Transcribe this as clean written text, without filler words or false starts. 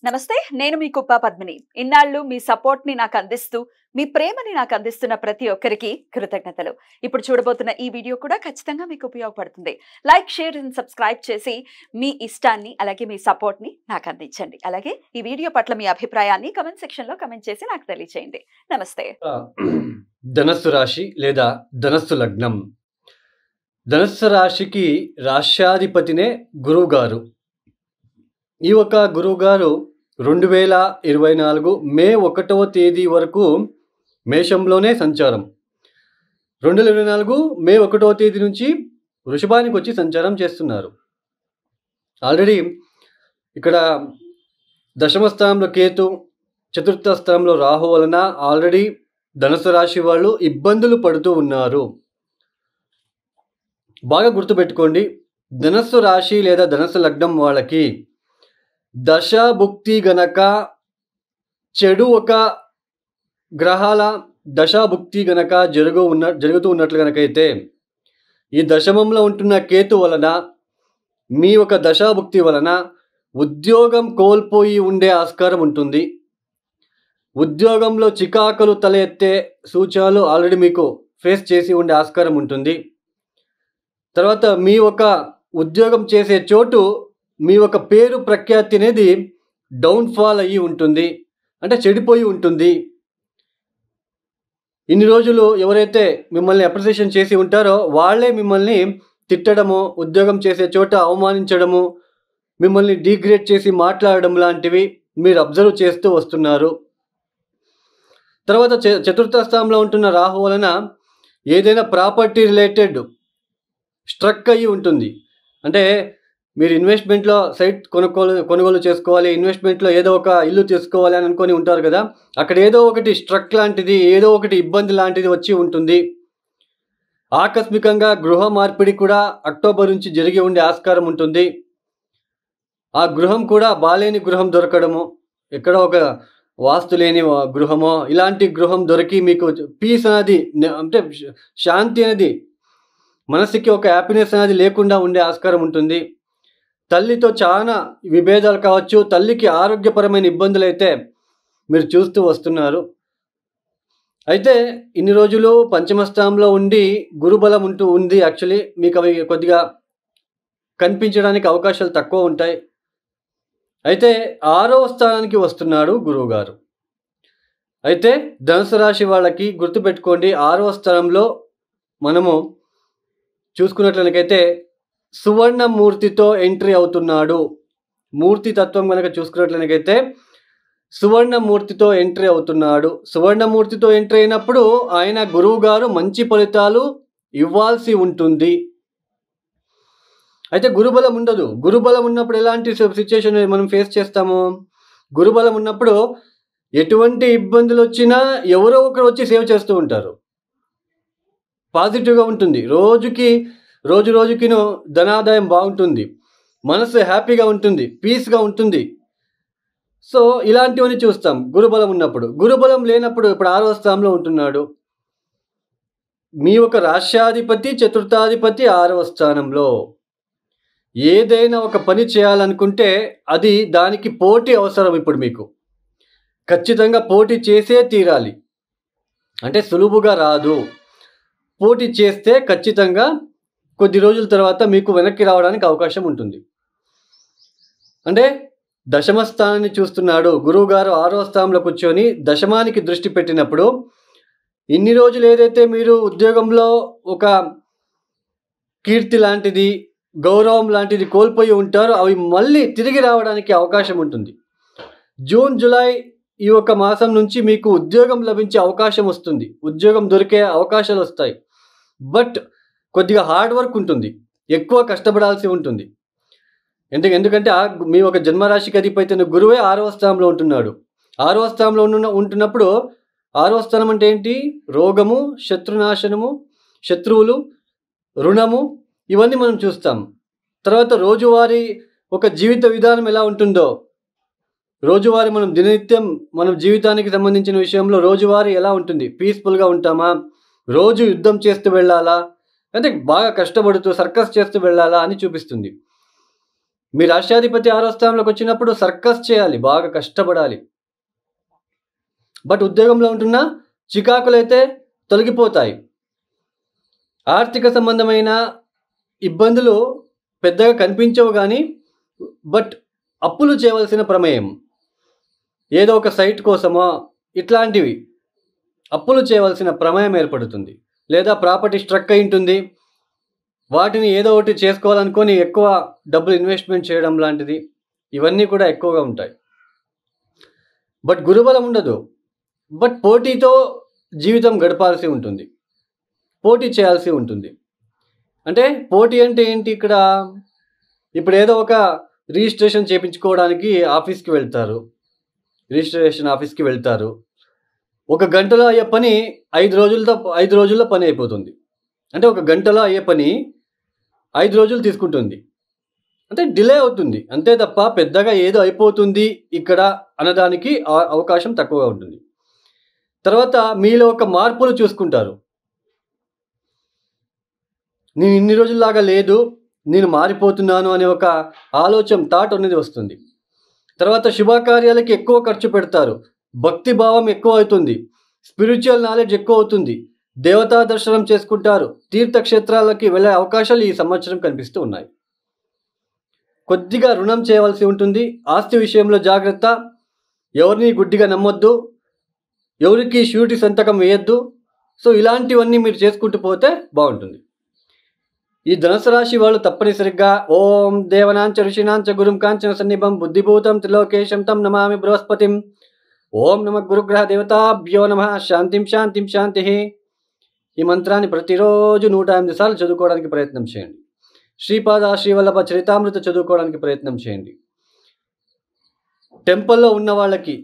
నమస్తే, నేను మీ కుప్ప పద్మిని. ఇన్నాళ్ళు మీ సపోర్ట్‌ని నాకు అందిస్తూ, మీ ప్రేమని నాకు అందిస్తున్న ప్రతి ఒక్కరికి కృతజ్ఞతలు. ఇప్పుడు చూడబోతున్న ఈ వీడియో కూడా ఖచ్చితంగా మీకు ఉపయోగపడుతుంది. లైక్, షేర్ అండ్ సబ్స్క్రైబ్ చేసి మీ ఇష్టాన్ని అలాగే మీ సపోర్ట్‌ని నాకు అందించండి. అలాగే ఈ వీడియో పట్ల మీ అభిప్రాయాన్ని కామెంట్ సెక్షన్‌లో కామెంట్ చేసి నాకు తెలియజేయండి. నమస్తే. ధనస్సు రాశి లేదా ధనస్సు లగ్నం. ధనస్సు రాశికి రాశ్యాధిపతినే గురువుగారు. ఈ యొక్క గురువుగారు 2024 మే 1వ తేదీ వరకు మేషంలోనే సంచారం. 2024 మే 1వ తేదీ నుంచి వృషభానికి వచ్చి సంచారం చేస్తున్నారు. ఆల్రెడీ ఇక్కడ దశమ స్థానంలో కేతు, చతుర్థ స్థానంలో రాహు వలన ఆల్రెడీ ధనుసు రాశి వాళ్ళు ఇబ్బందులు పడుతూ ఉన్నారు. బాగా గుర్తుపెట్టుకోండి, ధనస్సు రాశి లేదా ధనస్సు లగ్నం వాళ్ళకి దశాభుక్తి గనక చెడు ఒక గ్రహాల దశాభుక్తి గనక జరుగుతూ ఉన్నట్లు గనకైతే ఈ దశమంలో ఉంటున్న కేతు వలన మీ ఒక దశాభుక్తి వలన ఉద్యోగం కోల్పోయి ఉండే ఆస్కారం ఉంటుంది. ఉద్యోగంలో చికాకులు తల ఎత్తే సూచనలు ఆల్రెడీ మీకు ఫేస్ చేసి ఉండే ఆస్కారం ఉంటుంది. తర్వాత మీ ఒక ఉద్యోగం చేసే చోటు మీ ఒక పేరు ప్రఖ్యాతి అనేది డౌన్ఫాల్ అయ్యి ఉంటుంది, అంటే చెడిపోయి ఉంటుంది. ఇన్ని రోజులు ఎవరైతే మిమ్మల్ని అప్రిసియేషన్ చేసి ఉంటారో వాళ్ళే మిమ్మల్ని తిట్టడము, ఉద్యోగం చేసే చోట అవమానించడము, మిమ్మల్ని డిగ్రేడ్ చేసి మాట్లాడడం లాంటివి మీరు అబ్జర్వ్ చేస్తూ వస్తున్నారు. తర్వాత చతుర్థ స్థానంలో ఉంటున్న రాహు వలన ఏదైనా ప్రాపర్టీ రిలేటెడ్ స్ట్రక్ అయ్యి ఉంటుంది. అంటే మీరు ఇన్వెస్ట్మెంట్లో సైట్ కొనుగోలు చేసుకోవాలి, ఇన్వెస్ట్మెంట్లో ఏదో ఒక ఇల్లు తీసుకోవాలి అని అనుకొని ఉంటారు కదా, అక్కడ ఏదో ఒకటి స్ట్రక్ లాంటిది, ఏదో ఒకటి ఇబ్బంది లాంటిది వచ్చి ఉంటుంది. ఆకస్మికంగా గృహ మార్పిడి కూడా అక్టోబర్ నుంచి జరిగి ఉండే ఆస్కారం ఉంటుంది. ఆ గృహం కూడా బాలేని గృహం దొరకడము, ఎక్కడ ఒక వాస్తు లేని గృహమో ఇలాంటి గృహం దొరికి మీకు పీస్ అనేది, అంటే శాంతి అనేది, మనసుకి ఒక హ్యాపీనెస్ అనేది లేకుండా ఉండే ఆస్కారం ఉంటుంది. తల్లితో చాలా విభేదాలు కావచ్చు, తల్లికి ఆరోగ్యపరమైన ఇబ్బందులు అయితే మీరు చూస్తూ వస్తున్నారు. అయితే ఇన్ని రోజులు పంచమ స్థానంలో ఉండి గురుబలం ఉంది. యాక్చువల్లీ మీకు అవి కొద్దిగా కనిపించడానికి అవకాశాలు తక్కువ ఉంటాయి. అయితే 6వ స్థానానికి వస్తున్నాడు గురువుగారు. అయితే ధనుసు రాశి వాళ్ళకి గుర్తుపెట్టుకోండి, 6వ స్థానంలో మనము చూసుకున్నట్లయితే సువర్ణమూర్తితో ఎంట్రీ అవుతున్నాడు. మూర్తి తత్వం కనుక చూసుకున్నట్లయితే సువర్ణమూర్తితో ఎంట్రీ అవుతున్నాడు. సువర్ణమూర్తితో ఎంట్రీ అయినప్పుడు ఆయన గురువు గారు మంచి ఫలితాలు ఇవ్వాల్సి ఉంటుంది. అయితే గురుబలం ఉండదు. గురుబలం ఉన్నప్పుడు ఎలాంటి సిచ్యుయేషన్ మనం ఫేస్ చేస్తాము? గురుబలం ఉన్నప్పుడు ఎటువంటి ఇబ్బందులు వచ్చినా ఎవరో ఒకరు వచ్చి సేవ్ చేస్తూ ఉంటారు. పాజిటివ్గా ఉంటుంది. రోజు రోజుకిను ధనాదాయం బాగుంటుంది, మనసు హ్యాపీగా ఉంటుంది, పీస్గా ఉంటుంది. సో ఇలాంటివన్నీ చూస్తాం గురుబలం ఉన్నప్పుడు. గురుబలం లేనప్పుడు ఇప్పుడు 6వ స్థానంలో ఉంటున్నాడు. మీ ఒక రాష్ట్రాధిపతి, చతుర్థాధిపతి 6వ స్థానంలో. ఏదైనా ఒక పని చేయాలనుకుంటే అది దానికి పోటీ అవసరం. ఇప్పుడు మీకు ఖచ్చితంగా పోటీ చేసే తీరాలి, అంటే సులువుగా రాదు. పోటీ చేస్తే ఖచ్చితంగా కొద్ది రోజుల తర్వాత మీకు వెనక్కి రావడానికి అవకాశం ఉంటుంది. అంటే దశమ స్థానాన్ని చూస్తున్నాడు గురువుగారు. 6వ స్థానంలో కూర్చొని దశమానికి దృష్టి పెట్టినప్పుడు ఇన్ని రోజులు ఏదైతే మీరు ఉద్యోగంలో ఒక కీర్తి లాంటిది, గౌరవం లాంటిది కోల్పోయి ఉంటారో అవి మళ్ళీ తిరిగి రావడానికి అవకాశం ఉంటుంది. జూన్, జూలై ఈ ఒక మాసం నుంచి మీకు ఉద్యోగం లభించే అవకాశం వస్తుంది. ఉద్యోగం దొరికే అవకాశాలు వస్తాయి. బట్ కొద్దిగా హార్డ్ వర్క్ ఉంటుంది, ఎక్కువ కష్టపడాల్సి ఉంటుంది. ఎందుకంటే మీ ఒక జన్మరాశికి అధిపతి గురువే 6వ స్థానంలో ఉంటున్నాడు. 6వ స్థానంలో ఉంటున్నప్పుడు 6వ స్థానం అంటే ఏంటి? రోగము, శత్రునాశనము, శత్రువులు, రుణము, ఇవన్నీ మనం చూస్తాం. తర్వాత రోజువారీ ఒక జీవిత విధానం ఎలా ఉంటుందో, రోజువారీ మనం దిననిత్యం మనం జీవితానికి సంబంధించిన విషయంలో రోజువారీ ఎలా ఉంటుంది? పీస్ఫుల్గా ఉంటామా? రోజు యుద్ధం చేస్తూ వెళ్ళాలా, అంటే బాగా కష్టపడుతూ సర్కస్ చేస్తూ వెళ్ళాలా అని చూపిస్తుంది. మీ రాష్ట్రాధిపతి 6వ స్థానంలోకి వచ్చినప్పుడు సర్కస్ చేయాలి, బాగా కష్టపడాలి. బట్ ఉద్యోగంలో ఉంటున్న చికాకులైతే తొలగిపోతాయి. ఆర్థిక సంబంధమైన ఇబ్బందులు పెద్దగా కనిపించవు కానీ బట్ అప్పులు చేయవలసిన ప్రమేయం, ఏదో ఒక సైట్ కోసమో ఇట్లాంటివి అప్పులు చేయవలసిన ప్రమేయం ఏర్పడుతుంది. లేదా ప్రాపర్టీ స్ట్రక్ అయి ఉంటుంది, వాటిని ఏదో ఒకటి చేసుకోవాలనుకొని ఎక్కువ డబ్బులు ఇన్వెస్ట్మెంట్ చేయడం లాంటిది, ఇవన్నీ కూడా ఎక్కువగా ఉంటాయి. బట్ గురుబలం ఉండదు. బట్ పోటీతో జీవితం గడపాల్సి ఉంటుంది, పోటీ చేయాల్సి ఉంటుంది. అంటే పోటీ అంటే ఏంటి ఇక్కడ? ఇప్పుడు ఏదో ఒక రిజిస్ట్రేషన్ చేయించుకోవడానికి ఆఫీస్కి వెళ్తారు, రిజిస్ట్రేషన్ ఆఫీస్కి వెళ్తారు. ఒక గంటలో అయ్యే పని 5 రోజుల్లో పని అయిపోతుంది. అంటే ఒక గంటలో అయ్యే పని 5 రోజులు తీసుకుంటుంది. అంటే డిలే అవుతుంది అంతే తప్ప పెద్దగా ఏదో అయిపోతుంది ఇక్కడ అనడానికి అవకాశం తక్కువగా ఉంటుంది. తర్వాత మీలో ఒక మార్పులు చూసుకుంటారు. నేను ఇన్ని రోజుల్లాగా లేదు, నేను మారిపోతున్నాను అనే ఒక థాట్ అనేది వస్తుంది. తర్వాత శుభకార్యాలకి ఎక్కువ ఖర్చు పెడతారు, భక్తి భావం ఎక్కువ అవుతుంది, స్పిరిచువల్ నాలెడ్జ్ ఎక్కువ అవుతుంది, దేవతా దర్శనం చేసుకుంటారు, తీర్థక్షేత్రాలకి వెళ్ళే అవకాశాలు ఈ సంవత్సరం కనిపిస్తూ ఉన్నాయి. కొద్దిగా రుణం చేయవలసి ఉంటుంది. ఆస్తి విషయంలో జాగ్రత్త, ఎవరిని గుడ్డిగా నమ్మొద్దు, ఎవరికి షూరిటీ సంతకం వేయొద్దు. సో ఇలాంటివన్నీ మీరు చేసుకుంటూ పోతే బాగుంటుంది. ఈ ధనుసు రాశి వాళ్ళు తప్పనిసరిగా ఓం దేవనాంచ ఋషినాంచ గురుం కాంచన సన్నిభం బుద్ధిభూతం త్రిలోకేశం తం నమామి బృహస్పతిం ఓం నమ గురుగ్రహ దేవతాభ్యో నమ శాంతిం శాంతిం శాంతి ఈ మంత్రాన్ని ప్రతిరోజు 108 సార్లు చదువుకోవడానికి ప్రయత్నం చేయండి. శ్రీపాద శ్రీవల్లభ చరితామృత చదువుకోవడానికి ప్రయత్నం చేయండి. టెంపుల్లో ఉన్న వాళ్ళకి